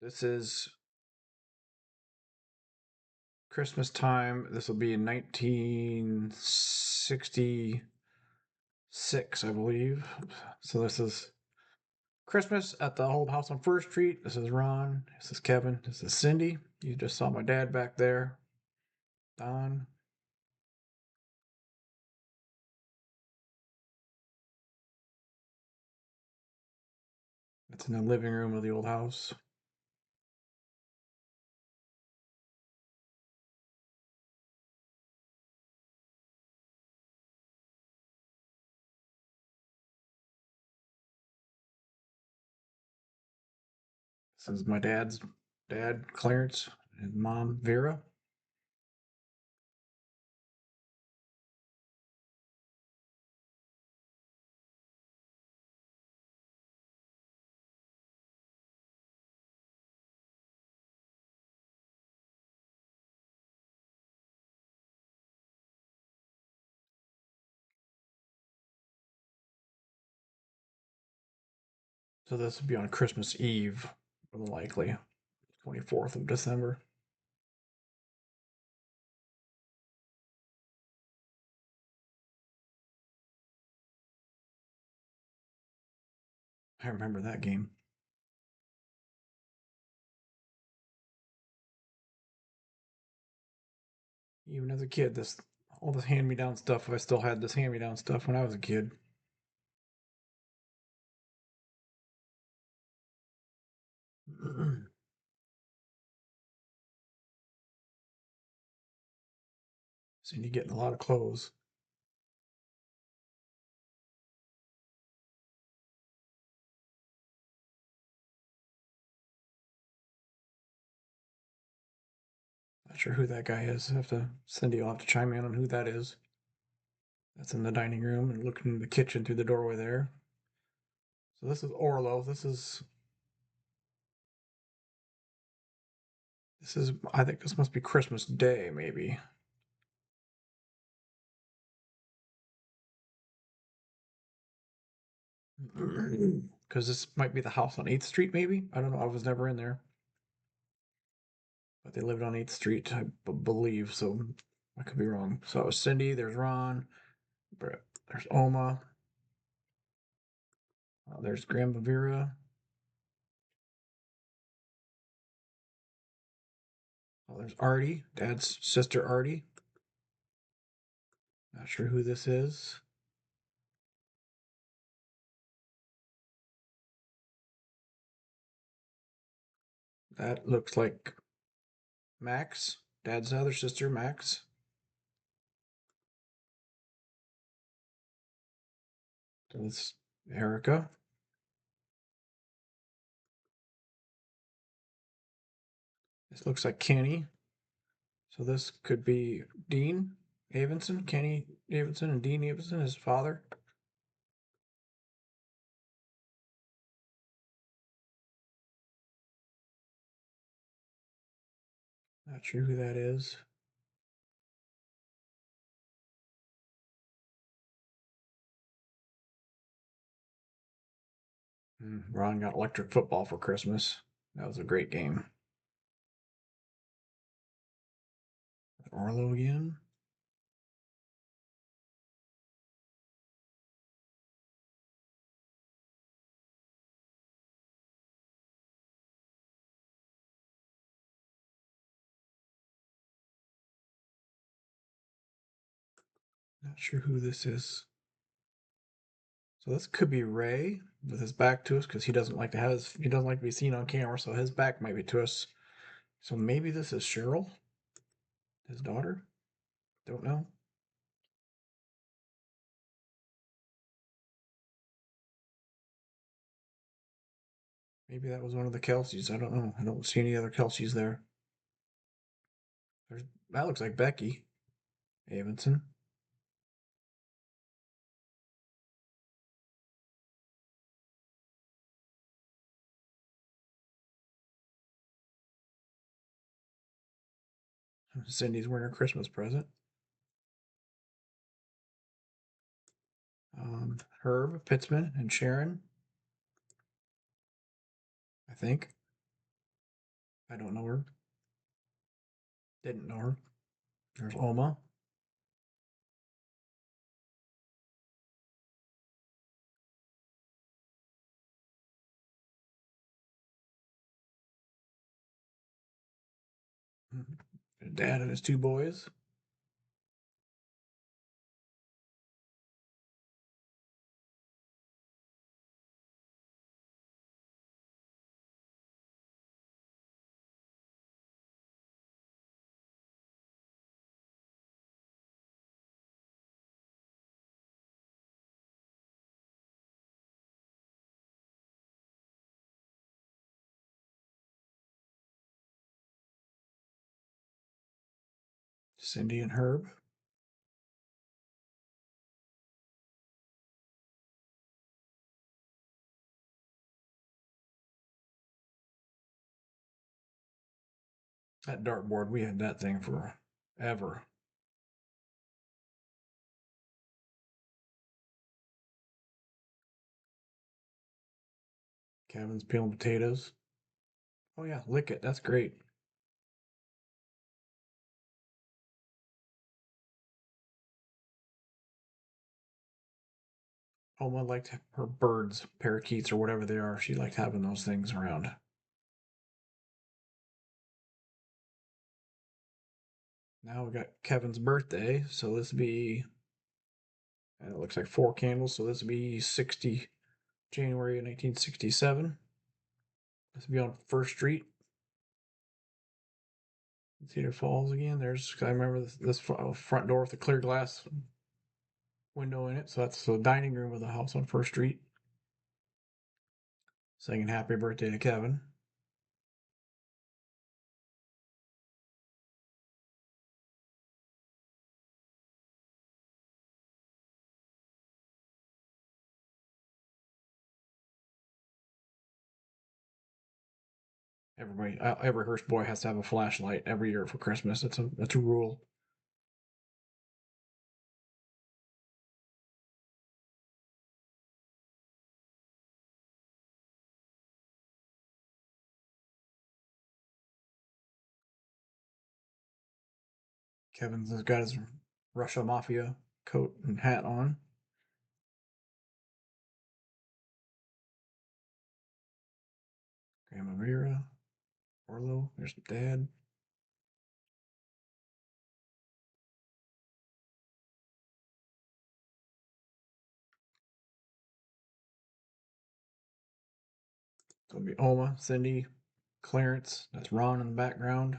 This is Christmas time. This will be in 1966, I believe. So this is Christmas at the old house on First Street. This is Ron. This is Kevin. This is Cindy. You just saw my dad back there. Don. It's in the living room of the old house. This is my dad's dad, Clarence, and mom, Vera. So this will be on Christmas Eve, more than likely, 24th of December. I remember that game. Even as a kid, this all this hand-me-down stuff. I still had this hand-me-down stuff when I was a kid. Seem to getting a lot of clothes. Not sure who that guy is. I have to Cindy will have to chime in on who that is. That's in the dining room and looking in the kitchen through the doorway there. So this is Orlo. This is I think this must be Christmas Day, maybe. Because this might be the house on 8th Street, maybe? I don't know. I was never in there. But they lived on 8th Street, I believe, so I could be wrong. So it was Cindy, there's Ron, there's Oma, there's Grandma Vera, there's Artie, Dad's sister Artie. Not sure who this is. That looks like Max, Dad's other sister, Max. That's Erica. This looks like Kenny. So this could be Dean Avenson, Kenny Avenson, and Dean Avenson, his father. Not sure who that is. Ron got electric football for Christmas. That was a great game. Orlo again. Not sure who this is. So this could be Ray with his back to us because he doesn't like to be seen on camera, so his back might be to us. So maybe this is Cheryl, his daughter. Don't know. Maybe that was one of the Kelseys. I don't know. I don't see any other Kelseys there. There's that looks like Becky Avenson. Cindy's wearing her Christmas present. Herb Pitzman and Sharon. I think. I don't know her. Didn't know her. There's Oma. His dad and his two boys. Cindy and Herb. That dartboard, we had that thing for ever. Kevin's peeling potatoes. Oh yeah, lick it. That's great. Oma liked her birds, parakeets, or whatever they are. She liked having those things around. Now we got Kevin's birthday, so this be it looks like 4 candles, so this would be 60 January 1967. This will be on First Street, Cedar Falls again. There's I remember this front door with the clear glass window in it, so that's the dining room of the house on First Street. Singing happy birthday to Kevin. Every Hurst boy has to have a flashlight every year for Christmas. That's a rule. Kevin's has got his Russia Mafia coat and hat on. Grandma Vera, Orlo. There's Dad. So it'll be Oma, Cindy, Clarence. That's Ron in the background.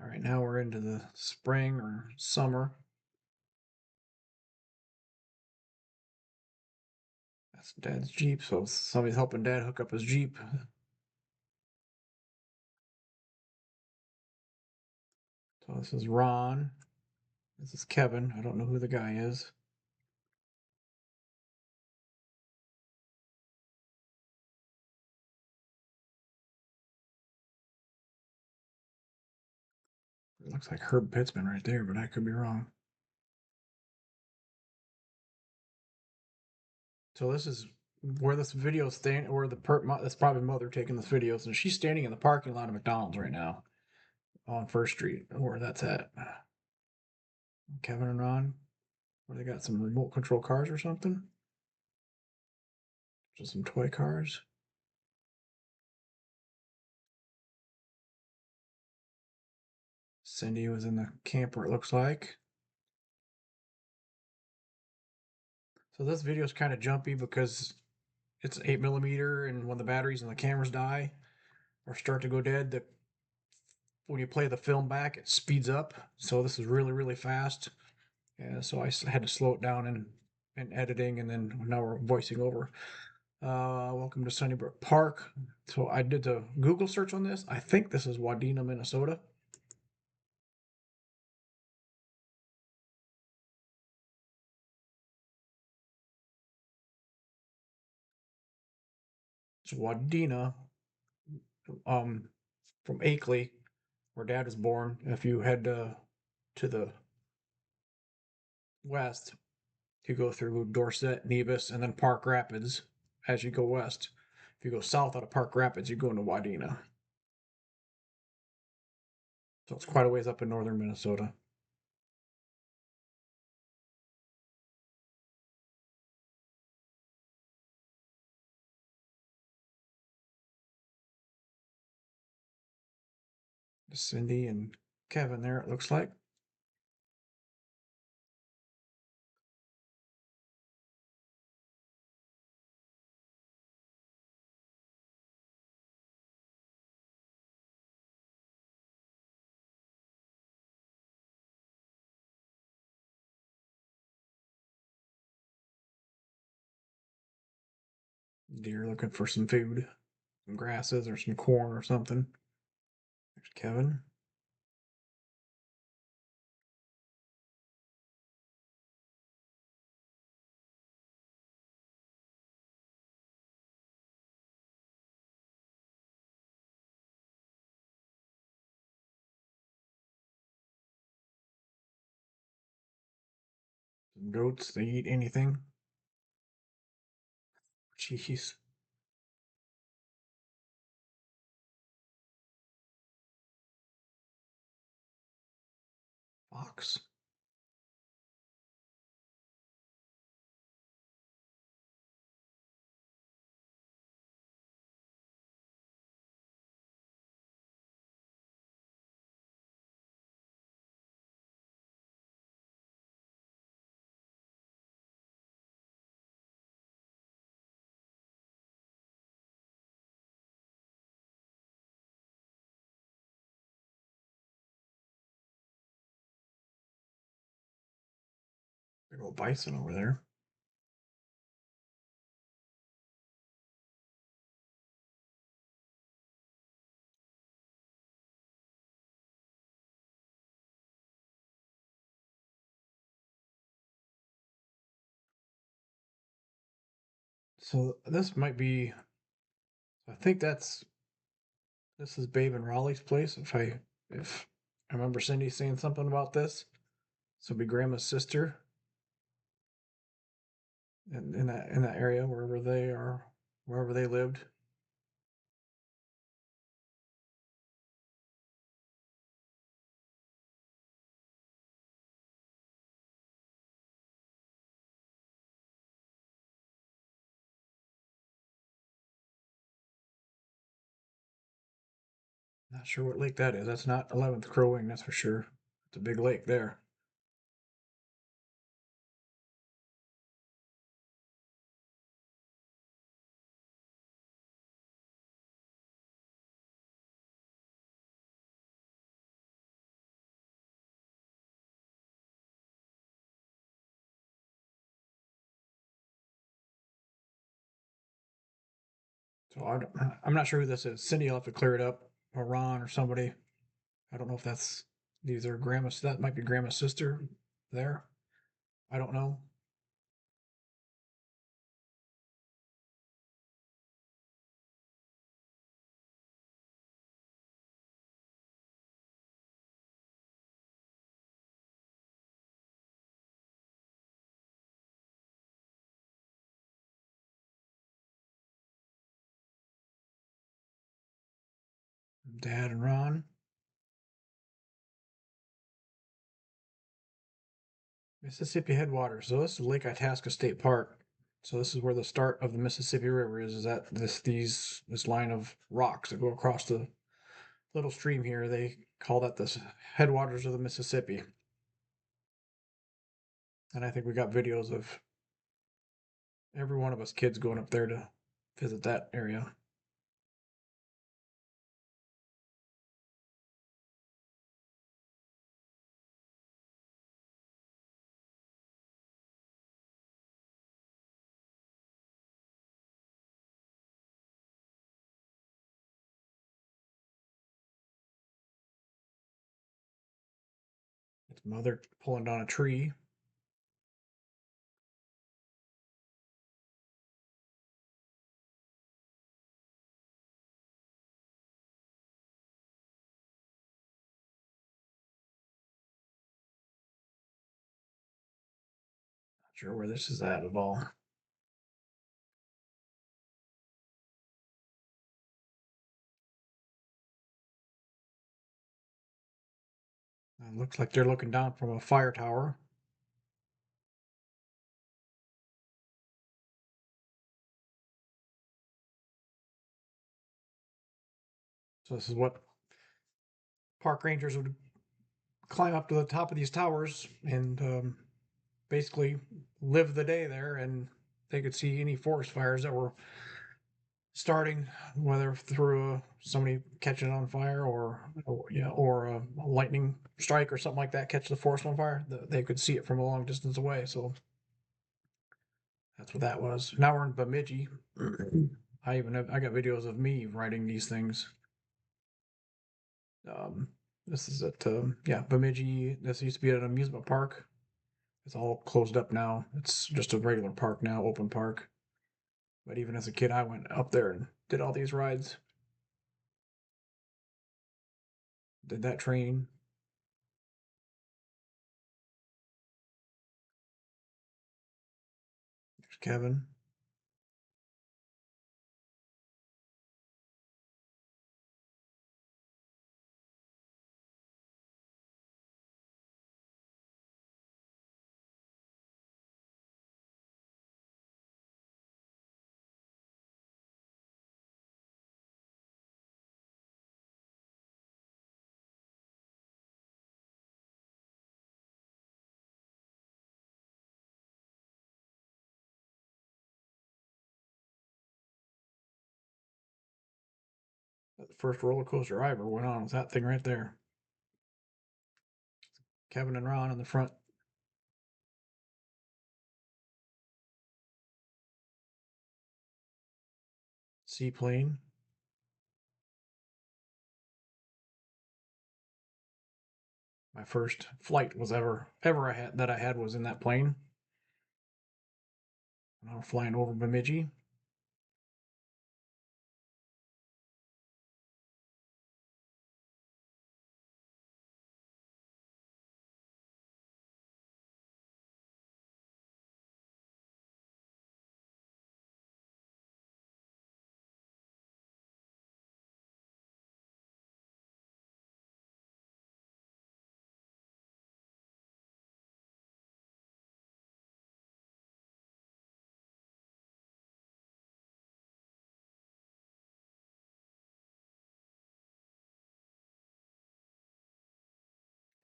All right, now we're into the spring or summer. That's Dad's Jeep. So somebody's helping Dad hook up his Jeep. So this is Ron. This is Kevin. I don't know who the guy is. It looks like Herb Pittman right there, but I could be wrong. So this is where this video stand, or that's probably mother taking this video. So she's standing in the parking lot of McDonald's right now on First Street, where that's at. Kevin and Ron, where they got some remote control cars or something. Just some toy cars. Cindy was in the camper, it looks like. So this video is kind of jumpy because it's 8mm, and when the batteries in the cameras die or start to go dead, when you play the film back, it speeds up. So this is really, really fast. Yeah, so I had to slow it down in editing, and then now we're voicing over. Welcome to Sunnybrook Park. So I did the Google search on this. I think this is Wadena, Minnesota. It's Wadena, um, from Akeley, where Dad was born. If you head to the west, You go through Dorset, Nevis, and then Park Rapids as you go west. If you go south out of Park Rapids, you go into Wadena. So it's quite a ways up in northern Minnesota. Cindy and Kevin there, it looks like. Deer looking for some food, some grasses or some corn or something. There's Kevin. Some goats, they eat anything. Jeez. Fox. Big old bison over there. So this might be, I think this is Babe and Raleigh's place. If I remember Cindy saying something about this. This will be Grandma's sister in that area wherever they are, wherever they lived. Not sure what lake that is. That's not 11th Crow Wing, that's for sure. It's a big lake there. So I'm not sure who this is. Cindy will have to clear it up, or Ron or somebody. I don't know if that's these are Grandma's. That might be Grandma's sister there. I don't know. Dad and Ron. Mississippi headwaters. So this is Lake Itasca State Park. So this is where the start of the Mississippi River is. Is that this line of rocks that go across the little stream here? They call that the headwaters of the Mississippi. And I think we got videos of every one of us kids going up there to visit that area. It's mother pulling down a tree. Not Sure where this is at all. Looks like they're looking down from a fire tower. So this is what park rangers would climb up to the top of these towers and basically live the day there, and they could see any forest fires that were starting, whether through somebody catching it on fire or a lightning strike or something like that, catch the forest on fire. They could see it from a long distance away. So that's what that was. Now we're in Bemidji. I got videos of me riding these things. Um, this is at Bemidji. This used to be at an amusement park. It's all closed up now. It's just a regular park now, open park. But even as a kid, I went up there and did all these rides. Did that train. There's Kevin. The first roller coaster I ever went on was that thing right there. Kevin and Ron in the front. Seaplane. My first flight was ever I had was in that plane. And I was flying over Bemidji.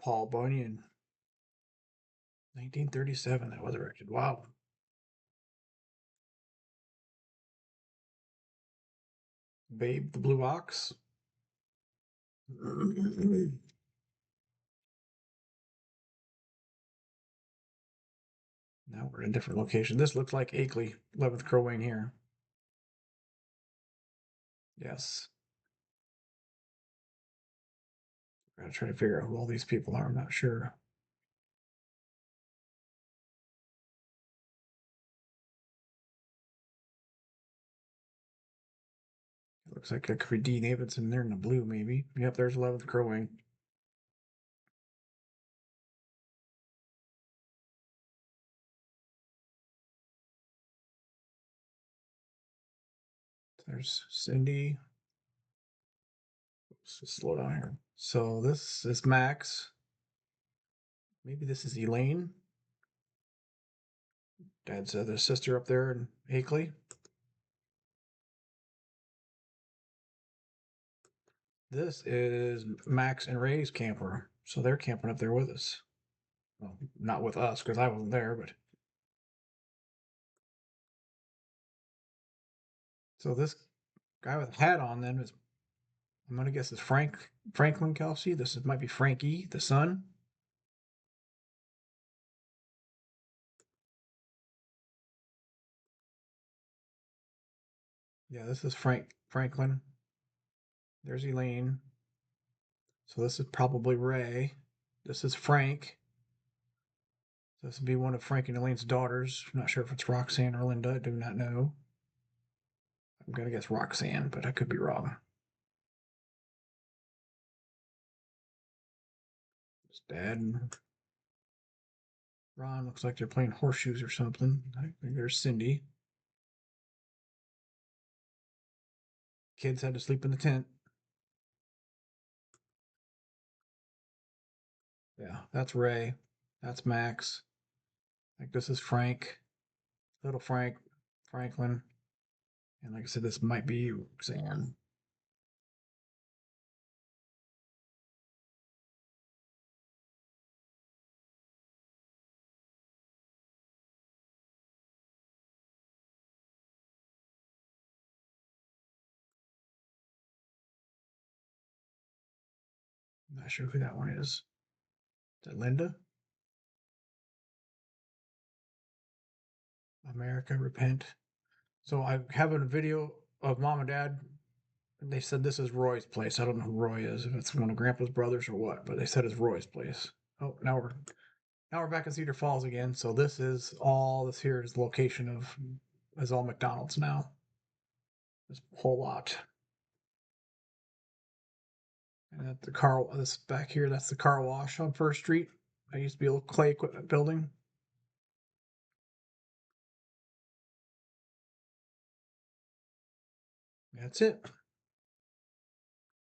Paul Bunyan. 1937 that was erected. Wow. Babe the Blue Ox. Now we're in a different location. This looks like Akeley, 11th Crow Wayne here. Yes. I'm gonna try to figure out who all these people are. I'm not sure. It looks like that could be Dean Davidson there in the blue, maybe. Yep, there's 11th Crow Wayne. There's Cindy. Let's just slow down here. So this is Max. Maybe this is Elaine. Dad's other sister up there in Akeley. This is Max and Ray's camper. So they're camping up there with us. Well, not with us because I wasn't there, but so this guy with a hat on then is, I'm gonna guess is Franklin Kelsey. Might be Frankie, the son. Yeah, this is Franklin. There's Elaine. So this is probably Ray. This is Frank. So this would be one of Frank and Elaine's daughters. I'm not sure if it's Roxanne or Linda. I do not know. I'm gonna guess Roxanne, but I could be wrong. It's Dad. Ron looks like they're playing horseshoes or something. I think there's Cindy. Kids had to sleep in the tent. Yeah, that's Ray. That's Max. I think this is Frank. Little Frank. Franklin. And like I said, this might be Sam. I'm not sure who that one is. Is that Linda? America, repent. So I have a video of mom and dad. They said this is Roy's place. I don't know who Roy is, if it's one of Grandpa's brothers or what, but they said it's Roy's place. Oh, now we're back in Cedar Falls again. So this here is the location of is all McDonald's now. This whole lot. And at the car this back here, that's the car wash on First Street. I used to be a little clay equipment building. That's it.